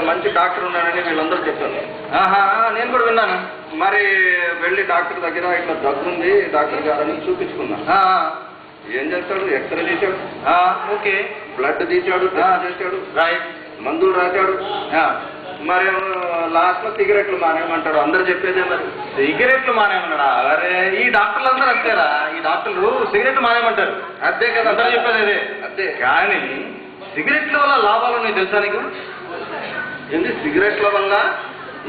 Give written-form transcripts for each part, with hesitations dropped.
మంచి డాక్టర్ ఉన్నాడని వీళ్ళందరూ చెప్పారు. ఆహా, నేను కూడా విన్నాను. మరి వెళ్ళి డాక్టర్ దగ్గర ఇట్లా దగ్గుంది డాక్టర్ గారని చూపించుకున్నా. ఏం చేస్తాడు? ఎక్స్రే తీశాడు, ఓకే, బ్లడ్ తీశాడు, చేశాడు, రైట్, మందులు రాశాడు. మరి లాస్ట్ లో సిగరెట్లు మానేయమంటాడు. అందరు చెప్పేదే మరి సిగరెట్లు మానేమన్నాడా? అరే ఈ డాక్టర్లు అందరూ అంతేరా, ఈ డాక్టర్లు సిగరెట్లు మానేయమంటారు. అదే కదా అందరూ చెప్పేది అదే. అదే కానీ సిగరెట్ల వల్ల లాభాలు ఉన్నాయి తెలుసా నీకు? ఏంది సిగరెట్ల వల్ల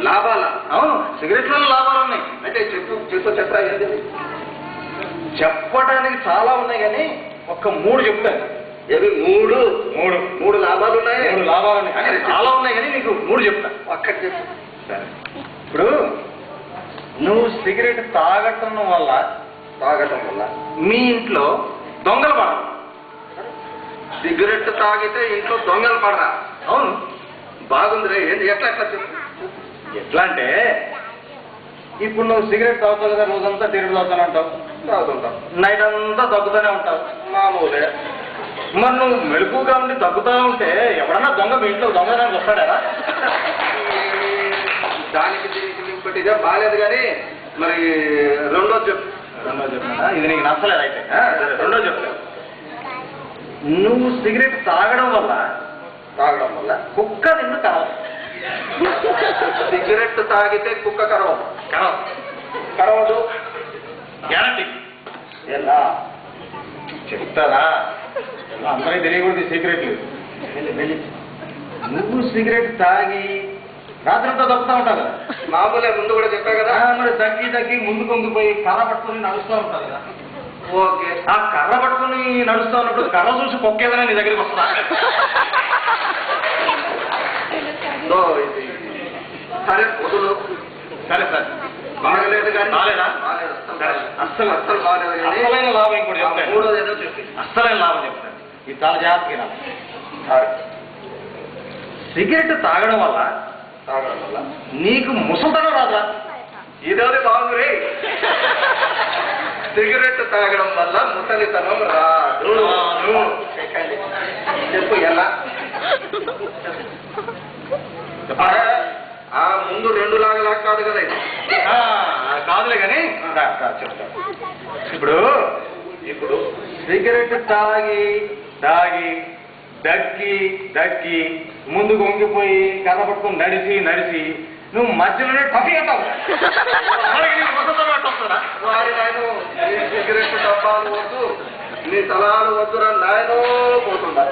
లాభాల? అవును, సిగరెట్ల వల్ల లాభాలు ఉన్నాయి. అంటే చెప్పరా? ఏంటి చెప్పడానికి చాలా ఉన్నాయి కానీ ఒక్క 3 చెప్తాను. ఏవి? మూడు లాభాలు ఉన్నాయి. 3 లాభాలు ఉన్నాయి అంటే చాలా ఉన్నాయి కానీ నీకు 3 చెప్తా. అక్కడ చెప్పు. సరే, ఇప్పుడు నువ్వు సిగరెట్ తాగటం వల్ల మీ ఇంట్లో దొంగలు పడరు. సిగరెట్ తాగితే ఇంట్లో దొంగలు పడరా? అవును. బాగుంది రే. ఏంటి? ఎట్లా చెప్పు. ఎట్లా అంటే ఇప్పుడు నువ్వు సిగరెట్ తాగుతావు కదా, రోజంతా సిగరెట్ తాగుతానే ఉంటావు, నైట్ అంతా దగ్గుతూనే ఉంటావు, మామూలే. మరి నువ్వు మెలకుగా ఉండి తగ్గుతూ ఉంటే ఎవడన్నా దొంగ మీ ఇంట్లో దొంగదానికి వస్తాడా? దానికి దీనికి ఇంకోటి ఇదే బాగాలేదు కానీ మరి రెండోది చెప్పు. ఇది నీకు నచ్చలేదు అయితే. రెండో చెప్తా. నువ్వు సిగరెట్ తాగడం వల్ల కుక్క నిన్ను కరవదు. సిగరెట్ తాగితే కుక్క కరవదు. గ్యారంటీ. ఎలా చెప్తారా? అందరికి తెలియకూడదు సీక్రెట్లు. నువ్వు సిగరెట్ తాగి రాత్రంతా దొక్కుతూ ఉంటావు కదా, మామూలే. ముందు కూడా చెప్పా కదా. మరి తగ్గి ముందు కొంగిపోయి కర్ర పట్టుకుని నడుస్తూ ఉంటావు కదా. ఓకే. ఆ కర్ర పట్టుకుని నడుస్తూ ఉన్నప్పుడు కర్ర చూసి పొక్కేదైనా నీ దగ్గరికి వస్తా. సరే వదులు. సరే బాగలేదు కానీ అస్సలు బాగలేదు. అస్సలైన లాభం ఇంకోటి చెప్తాను. మూడోది ఏదో చెప్పి అస్సలైన లాభం చెప్తాను. ఇది చాలా జాగ్రత్తగా. సిగరెట్ తాగడం వల్ల నీకు ముసల్తనం రాదా? ఇదోది బాగుంది రే. సిగరెట్ తాగడం వల్ల ముసలితనం రాదు. చెప్పు ఎలా? ముందు 2 లాగా కాదు కదా ఇది. కాదులే కానీ చెప్తా. ఇప్పుడు సిగరెట్ తాగి దక్కి ముందుకు వంగిపోయి కర్ర పట్టుకుని నడిచి నువ్వు మధ్యలోనే టఫీ అంటావు. వారి నాయన సిగరెట్ డబ్బాలు వద్దు, నీ తలాలు వద్దురా నాయనో. పోతుందా